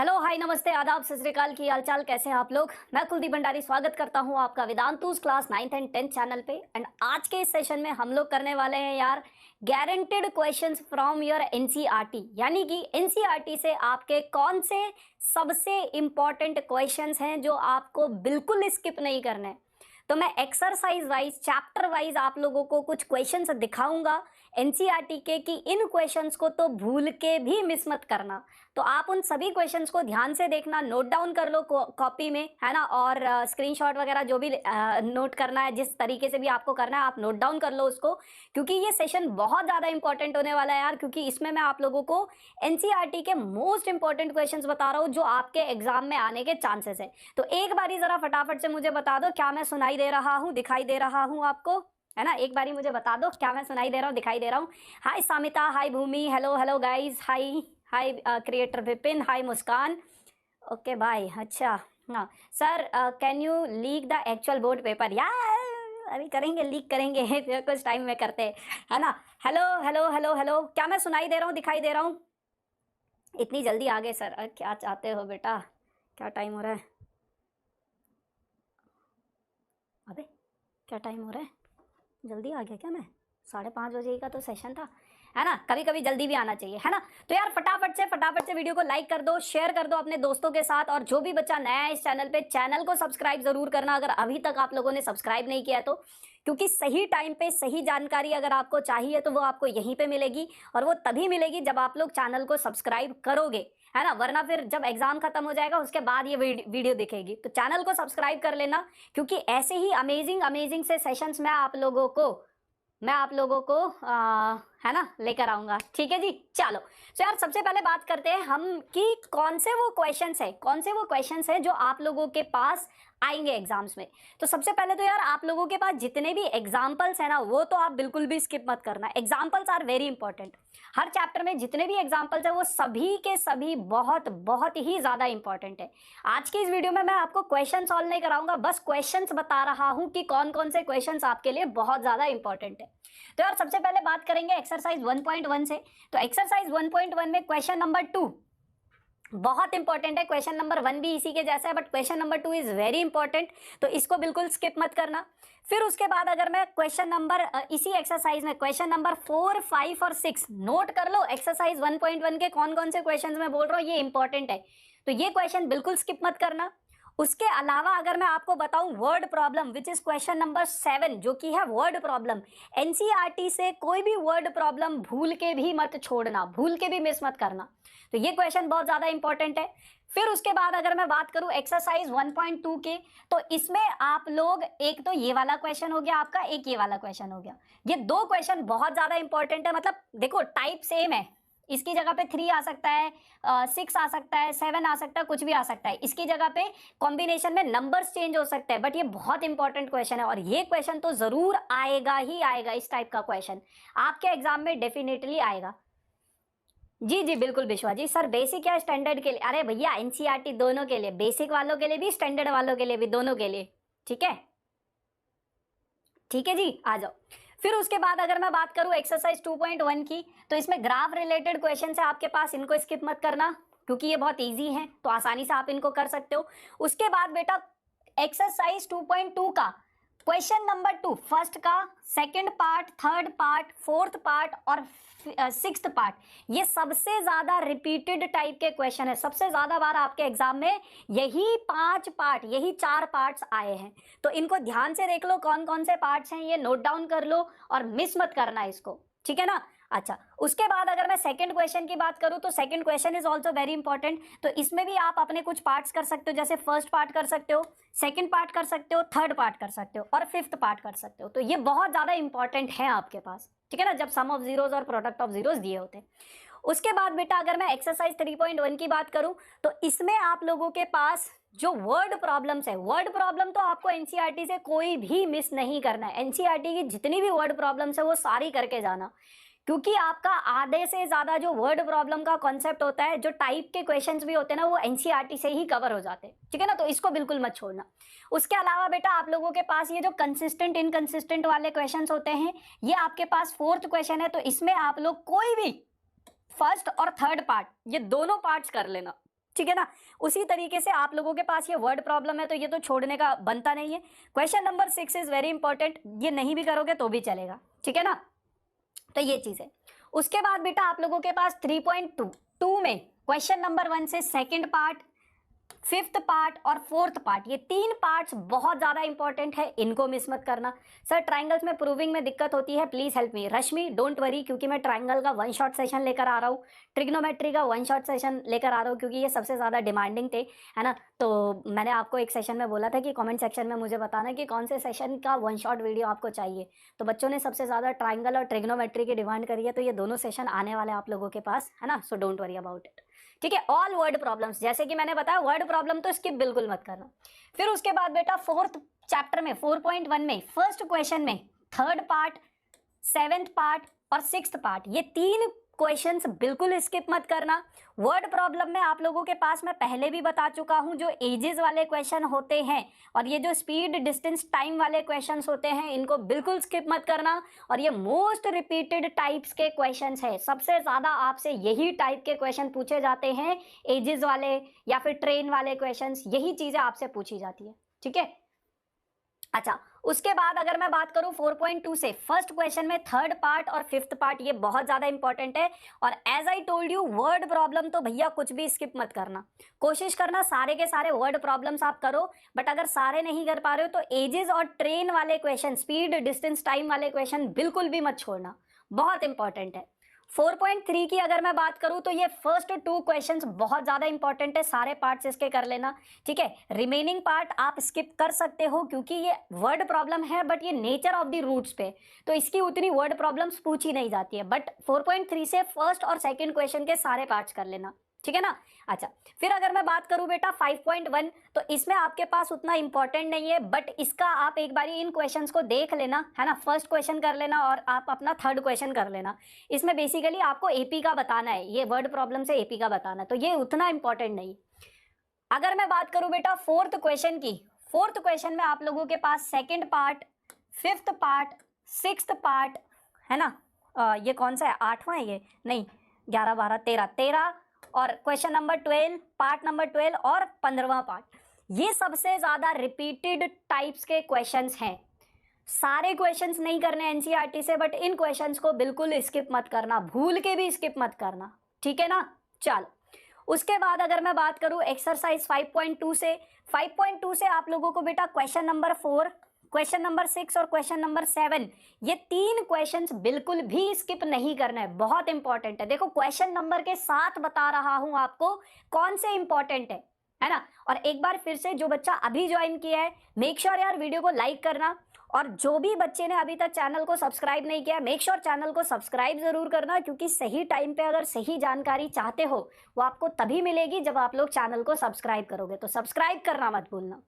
Hello hi नमस्ते आदाब सत श्री अकाल की हालचाल कैसे हैं आप लोग। मैं कुलदीप भंडारी स्वागत करता हूं आपका Vedantu's class 9th and 10th channel पे। एंड आज के इस सेशन में हम लोग करने वाले हैं यार guaranteed questions from your NCERT, यानी कि एनसीईआरटी से आपके कौन से सबसे इंपॉर्टेंट क्वेश्चंस हैं जो आपको बिल्कुल स्किप नहीं करने हैं। तो मैं एक्सरसाइज वाइज चैप्टर वाइज आप लोगों को कुछ क्वेश्चंस दिखाऊंगा एनसीईआरटी के कि इन क्वेश्चंस को तो भूल के भी मिस मत करना। तो आप उन सभी क्वेश्चंस को ध्यान से देखना, नोट डाउन कर लो कॉपी में, है ना, और स्क्रीनशॉट वगैरह जो भी नोट करना है, जिस तरीके से भी आपको करना है आप नोट डाउन कर लो उसको, क्योंकि ये सेशन बहुत ज़्यादा इंपॉर्टेंट होने वाला है यार। क्योंकि इसमें मैं आप लोगों को एनसीईआरटी के मोस्ट इंपॉर्टेंट क्वेश्चंस बता रहा हूँ जो आपके एग्जाम में आने के चांसेस है। तो एक बारी ज़रा फटाफट से मुझे बता दो क्या मैं सुनाई दे रहा हूँ, दिखाई दे रहा हूँ आपको, है ना। एक बारी मुझे बता दो क्या मैं सुनाई दे रहा हूँ, दिखाई दे रहा हूँ। हाय सामिता, हाय भूमि, हेलो हेलो गाइस, हाय हाय क्रिएटर विपिन, हाय मुस्कान, ओके बाय। अच्छा हाँ sir, can you leak the actual board paper? यार अभी करेंगे, लीक करेंगे फिर कुछ टाइम में करते हैं, है ना। हेलो हेलो हेलो हेलो, क्या मैं सुनाई दे रहा हूँ, दिखाई दे रहा हूँ? इतनी जल्दी आ गए सर, क्या चाहते हो बेटा, क्या टाइम हो रहा है? अबे क्या टाइम हो रहा है, जल्दी आ गया क्या मैं? 5:30 बजे का तो सेशन था, है ना। कभी कभी जल्दी भी आना चाहिए, है ना। तो यार फटाफट से वीडियो को लाइक कर दो, शेयर कर दो अपने दोस्तों के साथ, और जो भी बच्चा नया है इस चैनल पे चैनल को सब्सक्राइब जरूर करना अगर अभी तक आप लोगों ने सब्सक्राइब नहीं किया तो। क्योंकि सही टाइम पे सही जानकारी अगर आपको चाहिए तो वो आपको यहीं पे मिलेगी, और वो तभी मिलेगी जब आप लोग चैनल को सब्सक्राइब करोगे, है ना। वरना फिर जब एग्जाम खत्म हो जाएगा उसके बाद ये वीडियो दिखेगी। तो चैनल को सब्सक्राइब कर लेना, क्योंकि ऐसे ही अमेजिंग से सेशंस मैं आप लोगों को है ना लेकर आऊंगा, ठीक है जी। चलो तो यार सबसे पहले बात करते हैं हम कि कौन से वो क्वेश्चंस है जो आप लोगों के पास आएंगे एग्जाम्स में। तो सबसे पहले तो यार आप लोगों के पास जितने भी एग्जाम्पल्स है ना वो तो आप बिल्कुल भी स्किप मत करना। Examples are very important. हर चैप्टर में जितने भी एग्जाम्पल्स है वो सभी के सभी बहुत बहुत ही ज्यादा इंपॉर्टेंट है। आज की इस वीडियो में मैं आपको क्वेश्चन सॉल्व नहीं कराऊंगा, बस क्वेश्चंस बता रहा हूं कि कौन कौन से क्वेश्चंस आपके लिए बहुत ज्यादा इंपॉर्टेंट है। तो यार सबसे पहले बात करेंगे एक्सरसाइज 1.1 से। तो एक्सरसाइज 1.1 में क्वेश्चन नंबर 2 बहुत इंपॉर्टेंट है। क्वेश्चन नंबर 1 भी इसी के जैसा है, but question number 2 is very important, तो इसको बिल्कुल स्किप मत करना। फिर उसके बाद अगर मैं क्वेश्चन नंबर इसी एक्सरसाइज में क्वेश्चन नंबर 4, 5 और 6 नोट कर लो। एक्सरसाइज 1.1 के कौन कौन से क्वेश्चन मैं बोल रहा हूँ ये इंपॉर्टेंट है, तो ये क्वेश्चन बिल्कुल स्किप मत करना। उसके अलावा अगर मैं आपको बताऊं word problem which is question number 7 जो कि है वर्ड प्रॉब्लम, एनसीईआरटी से कोई भी वर्ड प्रॉब्लम भूल के भी मत छोड़ना, भूल के भी मिस मत करना। तो ये क्वेश्चन बहुत ज्यादा इंपॉर्टेंट है। फिर उसके बाद अगर मैं बात करूं एक्सरसाइज 1.2 के, तो इसमें आप लोग एक तो ये वाला क्वेश्चन हो गया आपका, एक ये वाला क्वेश्चन हो गया। ये दो क्वेश्चन बहुत ज्यादा इंपॉर्टेंट है। मतलब देखो टाइप सेम है, इसकी जगह पे 3 आ सकता है, 6 आ सकता है, 7 आ सकता है, कुछ भी आ सकता है। इसकी जगह पे कॉम्बिनेशन में नंबर्स चेंज हो सकते हैं, बट ये बहुत इंपॉर्टेंट क्वेश्चन है और ये क्वेश्चन तो जरूर आएगा ही आएगा। इस टाइप का क्वेश्चन आपके एग्जाम में डेफिनेटली आएगा। जी जी बिल्कुल विश्वा जी। सर बेसिक या स्टैंडर्ड के लिए? अरे भैया एनसीईआरटी दोनों के लिए, बेसिक वालों के लिए भी स्टैंडर्ड वालों के लिए भी, दोनों के लिए, ठीक है। ठीक है जी, आ जाओ। फिर उसके बाद अगर मैं बात करूं एक्सरसाइज 2.1 की, तो इसमें ग्राफ रिलेटेड क्वेश्चन है आपके पास, इनको स्किप मत करना क्योंकि ये बहुत इजी हैं, तो आसानी से आप इनको कर सकते हो। उसके बाद बेटा एक्सरसाइज 2.2 का क्वेश्चन नंबर 2 फर्स्ट का, second part, third part, fourth part और सिक्स्थ पार्ट, ये सबसे ज्यादा रिपीटेड टाइप के क्वेश्चन है। सबसे ज्यादा बार आपके एग्जाम में यही 5 पार्ट, यही 4 पार्ट्स आए हैं। तो इनको ध्यान से देख लो कौन कौन से पार्ट्स हैं, ये नोट डाउन कर लो और मिस मत करना इसको, ठीक है ना। अच्छा, उसके बाद अगर मैं सेकंड क्वेश्चन की बात करूं तो second question is also very important. तो इसमें भी आप अपने कुछ पार्ट्स कर सकते हो, जैसे फर्स्ट पार्ट कर सकते हो, सेकंड पार्ट कर सकते हो, थर्ड पार्ट कर सकते हो और फिफ्थ पार्ट कर सकते हो। तो ये बहुत ज्यादा इंपॉर्टेंट है आपके पास, ठीक है ना, जब सम ऑफ जीरोज और प्रोडक्ट ऑफ जीरोज दिए होते हैं। उसके बाद बेटा अगर मैं एक्सरसाइज 3.1 की बात करूं तो इसमें आप लोगों के पास जो वर्ड प्रॉब्लम्स है, वर्ड प्रॉब्लम तो आपको एनसीईआरटी से कोई भी मिस नहीं करना है। एनसीईआरटी की जितनी भी वर्ड प्रॉब्लम्स है वो सारी करके जाना, क्योंकि आपका आधे से ज्यादा जो वर्ड प्रॉब्लम का कॉन्सेप्ट होता है, जो टाइप के क्वेश्चंस भी होते हैं ना, वो एनसीईआरटी से ही कवर हो जाते हैं, ठीक है ना। तो इसको बिल्कुल मत छोड़ना। उसके अलावा बेटा आप लोगों के पास ये जो कंसिस्टेंट इनकंसिस्टेंट वाले क्वेश्चंस होते हैं, ये आपके पास फोर्थ क्वेश्चन है। तो इसमें आप लोग कोई भी फर्स्ट और थर्ड पार्ट, ये दोनों पार्ट्स कर लेना, ठीक है ना। उसी तरीके से आप लोगों के पास ये वर्ड प्रॉब्लम है तो ये तो छोड़ने का बनता नहीं है। Question number 6 is very important, ये नहीं भी करोगे तो भी चलेगा, ठीक है ना। तो ये चीज है। उसके बाद बेटा आप लोगों के पास 3.2 में क्वेश्चन नंबर 1 से सेकंड पार्ट, फिफ्थ पार्ट और फोर्थ पार्ट, ये तीन पार्ट्स बहुत ज्यादा इंपॉर्टेंट है, इनको मिस मत करना। सर ट्राइंगल्स में प्रूविंग में दिक्कत होती है, please help me. Rashmi don't worry, क्योंकि मैं ट्राइंगल का वन शॉट सेशन लेकर आ रहा हूँ, ट्रिग्नोमेट्री का वन शॉट सेशन लेकर आ रहा हूँ, क्योंकि ये सबसे ज्यादा डिमांडिंग थे, है ना। तो मैंने आपको एक सेशन में बोला था कि कॉमेंट सेक्शन में मुझे बताना कि कौन से सेशन का वन शॉट वीडियो आपको चाहिए। तो बच्चों ने सबसे ज्यादा ट्राइंगल और ट्रिग्नोमेट्री की डिमांड करी है, तो ये दोनों सेशन आने वाले आप लोगों के पास, है ना। So don't worry about it, ठीक है। ऑल वर्ड प्रॉब्लम्स, जैसे कि मैंने बताया वर्ड प्रॉब्लम तो स्किप बिल्कुल मत करना। फिर उसके बाद बेटा फोर्थ चैप्टर में 4.1 में फर्स्ट क्वेश्चन में थर्ड पार्ट, सेवेंथ पार्ट और सिक्स्थ पार्ट, ये तीन क्वेश्चंस बिल्कुल स्किप मत करना। वर्ड प्रॉब्लम में आप लोगों के पास मैं पहले भी बता चुका हूं, जो एजेस वाले क्वेश्चन होते हैं और ये जो स्पीड डिस्टेंस टाइम वाले क्वेश्चंस होते हैं, इनको बिल्कुल स्किप मत करना। और ये मोस्ट रिपीटेड टाइप्स के क्वेश्चंस है, सबसे ज्यादा आपसे यही टाइप के क्वेश्चन पूछे जाते हैं, एजेस वाले या फिर ट्रेन वाले क्वेश्चंस, यही चीजें आपसे पूछी जाती है, ठीक है। अच्छा, उसके बाद अगर मैं बात करूं 4.2 से फर्स्ट क्वेश्चन में थर्ड पार्ट और फिफ्थ पार्ट, ये बहुत ज्यादा इंपॉर्टेंट है। और as I told you, word problem तो भैया कुछ भी स्किप मत करना, कोशिश करना सारे के सारे वर्ड प्रॉब्लम्स आप करो। बट अगर सारे नहीं कर पा रहे हो तो एजेस और ट्रेन वाले क्वेश्चन, स्पीड डिस्टेंस टाइम वाले क्वेश्चन बिल्कुल भी मत छोड़ना, बहुत इंपॉर्टेंट है। 4.3 की अगर मैं बात करूं तो ये फर्स्ट 2 क्वेश्चंस बहुत ज्यादा इंपॉर्टेंट है, सारे पार्ट्स इसके कर लेना, ठीक है। रिमेनिंग पार्ट आप स्किप कर सकते हो, क्योंकि ये वर्ड प्रॉब्लम है बट ये नेचर ऑफ द रूट्स पे, तो इसकी उतनी वर्ड प्रॉब्लम्स पूछी नहीं जाती है। बट 4.3 से फर्स्ट और सेकंड क्वेश्चन के सारे पार्ट्स कर लेना, ठीक है ना। अच्छा, फिर अगर मैं बात करूं बेटा 5.1, तो इसमें आपके पास उतना इंपॉर्टेंट नहीं है, बट इसका आप एक बारी इन क्वेश्चंस को देख लेना, है ना। फर्स्ट क्वेश्चन कर लेना और आप अपना थर्ड क्वेश्चन कर लेना। इसमें बेसिकली आपको एपी का बताना है, ये वर्ड प्रॉब्लम से एपी का बताना है, तो ये उतना इंपॉर्टेंट नहीं। अगर मैं बात करूं बेटा फोर्थ क्वेश्चन की, फोर्थ क्वेश्चन में आप लोगों के पास second part, fifth part, sixth part, है ना। ये कौन सा है, 8वां है ये, नहीं 11 12 13 और क्वेश्चन नंबर 12, पार्ट नंबर 12 और 15वां पार्ट, ये सबसे ज्यादा रिपीटेड टाइप्स के क्वेश्चंस हैं। सारे क्वेश्चंस नहीं करने एनसीईआरटी से, बट इन क्वेश्चंस को बिल्कुल स्किप मत करना, भूल के भी स्किप मत करना, ठीक है ना। चलो, उसके बाद अगर मैं बात करूं एक्सरसाइज 5.2 से, 5.2 से आप लोगों को बेटा क्वेश्चन नंबर 4, क्वेश्चन नंबर 6 और क्वेश्चन नंबर 7, ये तीन क्वेश्चंस बिल्कुल भी स्किप नहीं करना है, बहुत इंपॉर्टेंट है। देखो क्वेश्चन नंबर के साथ बता रहा हूं आपको कौन से इंपॉर्टेंट है ना। और एक बार फिर से, जो बच्चा अभी ज्वाइन किया है, मेक श्योर यार वीडियो को लाइक करना, और जो भी बच्चे ने अभी तक चैनल को सब्सक्राइब नहीं किया, मेक श्योर चैनल को सब्सक्राइब जरूर करना, क्योंकि सही टाइम पे अगर सही जानकारी चाहते हो वो आपको तभी मिलेगी जब आप लोग चैनल को सब्सक्राइब करोगे, तो सब्सक्राइब करना मत भूलना।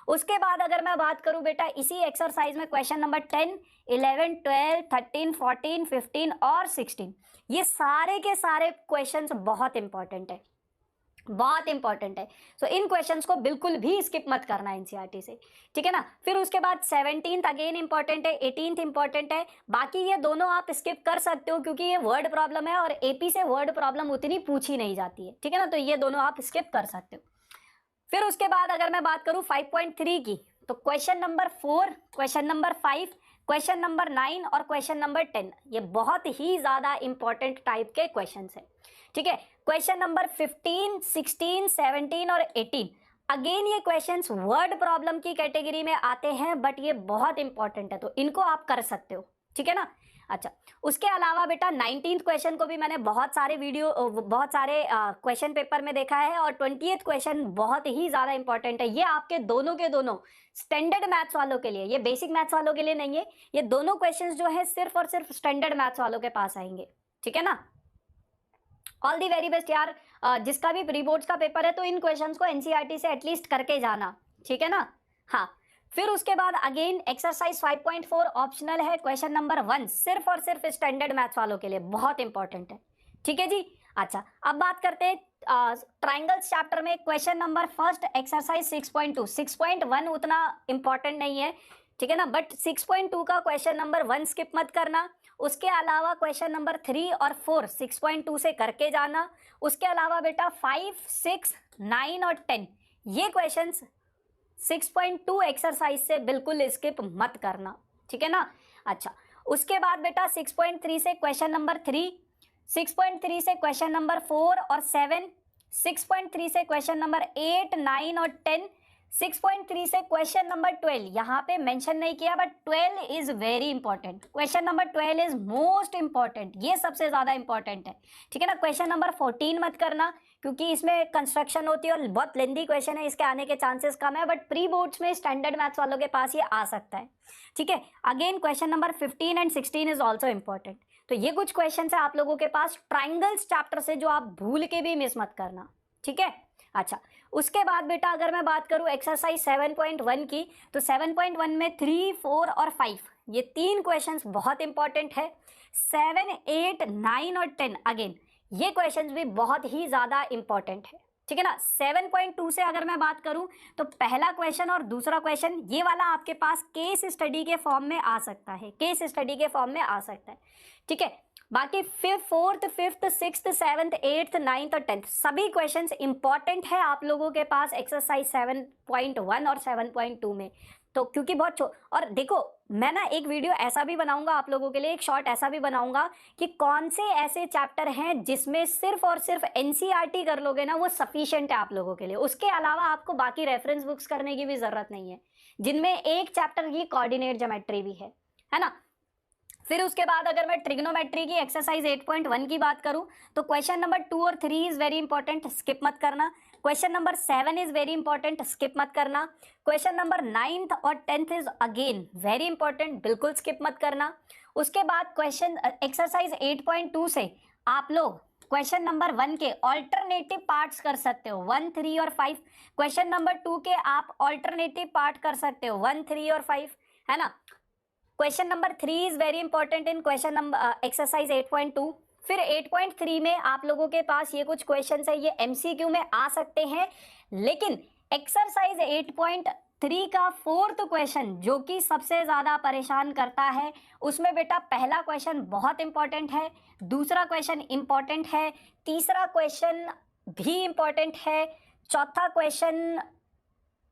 उसके बाद अगर मैं बात करूं बेटा इसी एक्सरसाइज में क्वेश्चन नंबर 10, 11, 12, 13, 14, 15 और 16, ये सारे के सारे क्वेश्चंस बहुत इंपॉर्टेंट है, बहुत इंपॉर्टेंट है। सो इन क्वेश्चंस को बिल्कुल भी स्किप मत करना एनसीईआरटी से, ठीक है ना। फिर उसके बाद 17th अगेन इंपॉर्टेंट है, 18th इंपॉर्टेंट है, बाकी ये दोनों आप स्किप कर सकते हो क्योंकि ये वर्ड प्रॉब्लम है और एपी से वर्ड प्रॉब्लम उतनी पूछी नहीं जाती है, ठीक है ना, तो ये दोनों आप स्किप कर सकते हो। फिर उसके बाद अगर मैं बात करूं 5.3 की, तो question number 4, question number 5, question number 9 और क्वेश्चन नंबर 10, ये बहुत ही ज्यादा इंपॉर्टेंट टाइप के क्वेश्चंस हैं, ठीक है। क्वेश्चन नंबर 15, 16, 17 और 18, अगेन ये क्वेश्चंस वर्ड प्रॉब्लम की कैटेगरी में आते हैं, बट ये बहुत इंपॉर्टेंट है, तो इनको आप कर सकते हो, ठीक है ना। अच्छा, उसके अलावा बेटा 19th क्वेश्चन को भी मैंने बहुत सारे क्वेश्चन पेपर में देखा है, और 20th क्वेश्चन बहुत ही ज्यादा इंपॉर्टेंट है। ये आपके दोनों के दोनों स्टैंडर्ड मैथ्स वालों के लिए, ये बेसिक मैथ्स वालों के लिए नहीं है, ये दोनों क्वेश्चंस जो है सिर्फ और सिर्फ स्टैंडर्ड मैथ्स वालों के पास आएंगे, ठीक है ना। ऑल दी वेरी बेस्ट यार, जिसका भी प्री बोर्ड्स का पेपर है तो इन क्वेश्चंस को एनसीईआरटी से एटलीस्ट करके जाना, ठीक है ना। हाँ, फिर उसके बाद अगेन एक्सरसाइज 5.4 ऑप्शनल है, क्वेश्चन नंबर 1 सिर्फ और सिर्फ स्टैंडर्ड मैथ्स वालों के लिए, बहुत इंपॉर्टेंट है, ठीक है जी। अच्छा, अब बात करते हैं ट्राइंगल्स चैप्टर में क्वेश्चन नंबर फर्स्ट एक्सरसाइज 6.2, 6.1 उतना इंपॉर्टेंट नहीं है, ठीक है ना। बट 6.2 का क्वेश्चन नंबर 1 स्किप मत करना। उसके अलावा क्वेश्चन नंबर 3 और 4 6.2 से करके जाना। उसके अलावा बेटा 5, 6, 9 और 10 ये क्वेश्चंस 6.2 एक्सरसाइज से बिल्कुल स्किप मत करना, ठीक है ना। अच्छा, उसके बाद बेटा 6.3 से क्वेश्चन नंबर 3, 6.3 से क्वेश्चन नंबर 4 और 7, 6.3 से क्वेश्चन नंबर 8, 9 और 10, 6.3 से क्वेश्चन नंबर 12 यहाँ पे मेंशन नहीं किया but 12 is very important. Question number 12 is most important, ये सबसे ज्यादा इंपॉर्टेंट है, ठीक है ना। क्वेश्चन नंबर 14 मत करना क्योंकि इसमें कंस्ट्रक्शन होती है और बहुत लेंदी क्वेश्चन है, इसके आने के चांसेस कम है, बट प्री बोर्ड्स में स्टैंडर्ड मैथ्स वालों के पास ये आ सकता है, ठीक है। Again question number 15 and 16 is also important. तो ये कुछ क्वेश्चन है आप लोगों के पास ट्राइंगल्स चैप्टर से जो आप भूल के भी मिस मत करना, ठीक है। अच्छा, उसके बाद बेटा अगर मैं बात करूं एक्सरसाइज 7.1 की, तो 7.1 में 3, 4 और 5 ये 3 क्वेश्चंस बहुत इंपॉर्टेंट है। 7, 8, 9 और 10 अगेन ये क्वेश्चंस भी बहुत ही ज्यादा इंपॉर्टेंट है, ठीक है ना। 7.2 से अगर मैं बात करूं तो पहला क्वेश्चन और दूसरा क्वेश्चन ये वाला आपके पास केस स्टडी के फॉर्म में आ सकता है, केस स्टडी के फॉर्म में आ सकता है, ठीक है। बाकी 4th, 5th, 6th, 7th, 8th, 9th और 10th सभी क्वेश्चंस इंपॉर्टेंट है आप लोगों के पास एक्सरसाइज 7.1 और 7.2 में। तो क्योंकि बहुत और देखो मैं ना एक वीडियो ऐसा भी बनाऊंगा आप लोगों के लिए, एक शॉर्ट ऐसा भी बनाऊंगा कि कौन से ऐसे चैप्टर हैं जिसमें सिर्फ और सिर्फ एनसीईआरटी कर लोगे ना वो सफिशिएंट है आप लोगों के लिए, उसके अलावा आपको बाकी रेफरेंस बुक्स करने की भी जरूरत नहीं है, जिनमें एक चैप्टर की कोऑर्डिनेट ज्योमेट्री भी है ना। फिर उसके बाद अगर मैं ट्रिग्नोमेट्री की एक्सरसाइज 8.1 की बात करूं तो क्वेश्चन नंबर 2 और 3 इज वेरी इंपॉर्टेंट, स्किप मत करना। Question number 7 is very important, skip मत करना। क्वेश्चन नंबर 9th और 10th is again very important, बिल्कुल स्किप मत करना। उसके बाद क्वेश्चन एक्सरसाइज 8.2 से आप लोग क्वेश्चन नंबर 1 के ऑल्टरनेटिव पार्ट्स कर सकते हो 1, 3 और 5। क्वेश्चन नंबर 2 के आप ऑल्टरनेटिव पार्ट कर सकते हो 1, 3 और 5, है ना। Question number 3 is very important in question number exercise 8.2। फिर 8.3 में आप लोगों के पास ये कुछ क्वेश्चंस है, ये एमसीक्यू में आ सकते हैं, लेकिन एक्सरसाइज 8.3 का 4th क्वेश्चन जो कि सबसे ज्यादा परेशान करता है, उसमें बेटा पहला क्वेश्चन बहुत इंपॉर्टेंट है, दूसरा क्वेश्चन इंपॉर्टेंट है, तीसरा क्वेश्चन भी इंपॉर्टेंट है, चौथा क्वेश्चन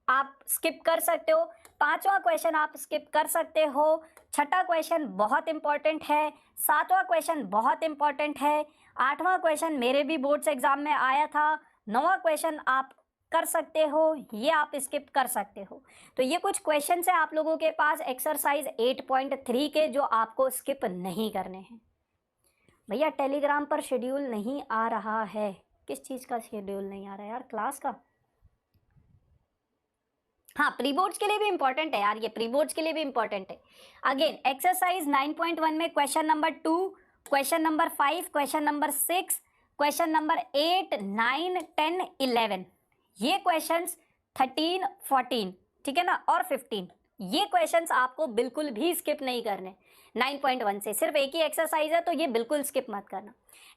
आप स्किप कर सकते हो, पांचवा क्वेश्चन आप स्किप कर सकते हो, छठा क्वेश्चन बहुत इंपॉर्टेंट है, सातवां क्वेश्चन बहुत इंपॉर्टेंट है, आठवां क्वेश्चन मेरे भी बोर्ड्स एग्जाम में आया था, नौवां क्वेश्चन आप कर सकते हो, ये आप स्किप कर सकते हो। तो ये कुछ क्वेश्चन है आप लोगों के पास एक्सरसाइज 8.3 के जो आपको स्किप नहीं करने हैं। भैया टेलीग्राम पर शेड्यूल नहीं आ रहा है, किस चीज़ का शेड्यूल नहीं आ रहा है यार, क्लास का? हाँ, प्री बोर्ड्स के लिए भी इंपॉर्टेंट है यार, ये प्री बोर्ड्स के लिए भी इंपॉर्टेंट है। अगेन एक्सरसाइज 9.1 में question number 2, question number 5, question number 6, question number 8, 9, 10, 11 ये क्वेश्चंस 13, 14 ठीक है ना, और 15 ये क्वेश्चंस आपको बिल्कुल भी स्किप नहीं करने। 9.1 से सिर्फ एक ही एक्सरसाइज है तो ये बिल्कुल स्किप मत करना।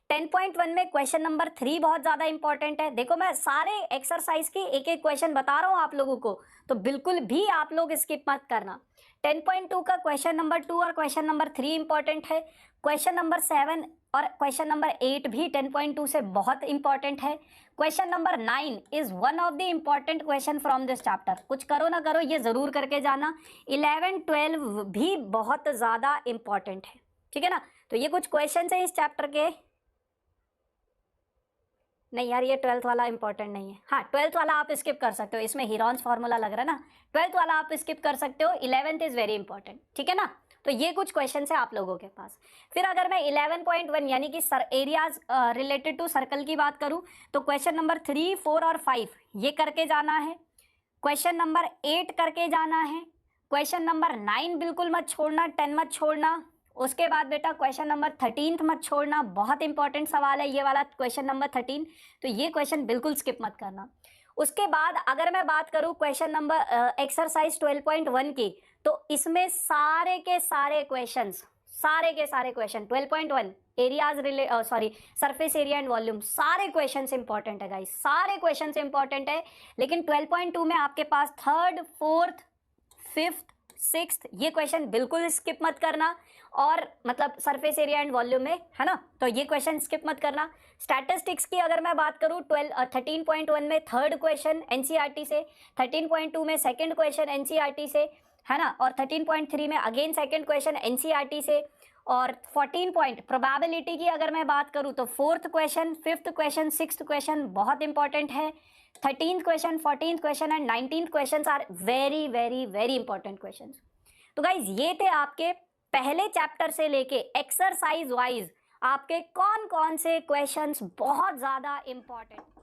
10.1 में क्वेश्चन नंबर 3 बहुत ज़्यादा इंपॉर्टेंट है। देखो मैं सारे एक्सरसाइज के एक एक क्वेश्चन बता रहा हूँ आप लोगों को, तो बिल्कुल भी आप लोग स्किप मत करना। 10.2 का क्वेश्चन नंबर 2 और क्वेश्चन नंबर 3 इंपॉर्टेंट है। क्वेश्चन नंबर 7 और क्वेश्चन नंबर 8 भी 10.2 से बहुत इंपॉर्टेंट है। Question number 9 is one of the important question from this chapter, कुछ करो ना करो ये जरूर करके जाना। 11, 12 भी बहुत ज़्यादा इंपॉर्टेंट है, ठीक है ना। तो ये कुछ क्वेश्चन है इस चैप्टर के। नहीं यार, ये 12th वाला इंपॉर्टेंट नहीं है। हाँ, 12th वाला आप स्किप कर सकते हो, इसमें हीरॉन्स फार्मूला लग रहा है ना, 12th वाला आप स्किप कर सकते हो। 11th इज वेरी इंपॉर्टेंट, ठीक है ना। तो ये कुछ क्वेश्चन है आप लोगों के पास। फिर अगर मैं 11.1 यानी कि एरियाज रिलेटेड टू सर्कल की बात करूं तो क्वेश्चन नंबर 3, 4 और 5 ये करके जाना है। क्वेश्चन नंबर 8 करके जाना है। क्वेश्चन नंबर 9 बिल्कुल मत छोड़ना, 10 मत छोड़ना। उसके बाद बेटा क्वेश्चन नंबर 13 मत छोड़ना, बहुत इंपॉर्टेंट सवाल है ये वाला क्वेश्चन नंबर 13, तो ये क्वेश्चन बिल्कुल स्किप मत करना। उसके बाद अगर मैं बात करूं क्वेश्चन नंबर एक्सरसाइज 12.1 की, तो इसमें सारे के सारे questions 12.1 areas surface area and volume सारे क्वेश्चंस इंपॉर्टेंट है गाइस, सारे क्वेश्चंस इंपॉर्टेंट है। लेकिन 12.2 में आपके पास 3rd, 4th, 5th, सिक्स्थ, ये क्वेश्चन बिल्कुल स्किप मत करना, और मतलब सरफेस एरिया एंड वॉल्यूम में, है ना, तो ये क्वेश्चन स्किप मत करना। स्टैटिस्टिक्स की अगर मैं बात करूँ 13.1 में थर्ड क्वेश्चन एनसीईआरटी से, 13.2 में सेकंड क्वेश्चन एनसीईआरटी से, है ना, और 13.3 में अगेन सेकंड क्वेश्चन एनसीईआरटी से, और 14 पॉइंट प्रोबेबिलिटी की अगर मैं बात करूँ तो fourth question, fifth question, sixth question बहुत इंपॉर्टेंट है। 13th question, 14th question and 19th question are very very very important question. तो गाइज ये थे आपके पहले चैप्टर से लेके एक्सरसाइज वाइज आपके कौन कौन से क्वेश्चंस बहुत ज्यादा इंपॉर्टेंट।